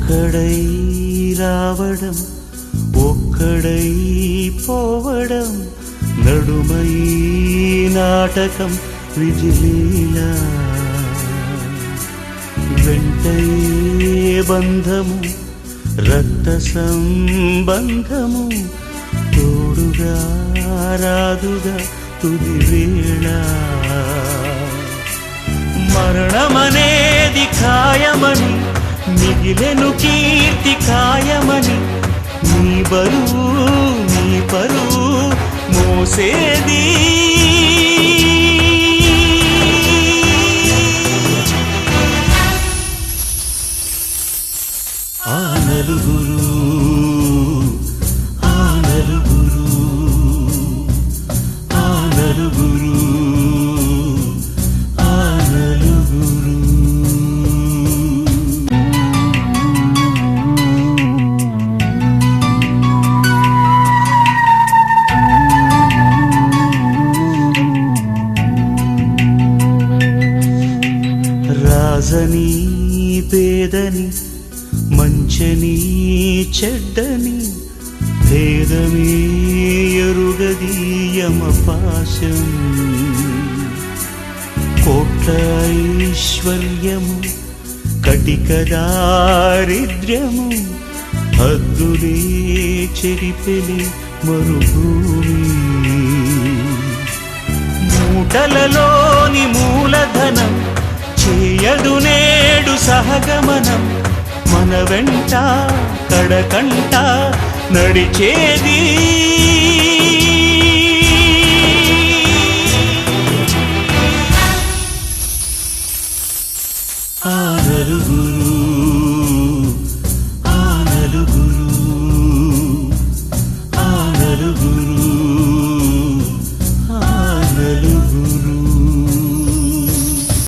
ఒక్కడై రావడం ఒక్కడై పోవడం నడుమై నాటకం విజిలీలా వెంటై బంధము రక్త సంబంధము తోడుగా రాదుగా తుది వేళ మరణమనేది ఖాయమని మిగిలెను కీర్తి ఖాయమని నీ బరువు నీ పరువు మోసేది ఆ నలుగురు ఆ నలుగురు ఆ నలుగురు ఆ నలుగురు రాజని పేదని మంచని చెడ్డని భేదమే ఎరుగది యమపాశం కోట్ల ఐశ్వర్యము కటిక దారిద్ర్యము హద్దులే చెరిపెలి మరుభూమి మూటలలోని మూలధనం చేయదు నేడు సహగమనం మన వెంట కడకంట నడిచేది ఆ నలుగురు ఆ నలుగురు ఆ నలుగురు ఆ నలుగురు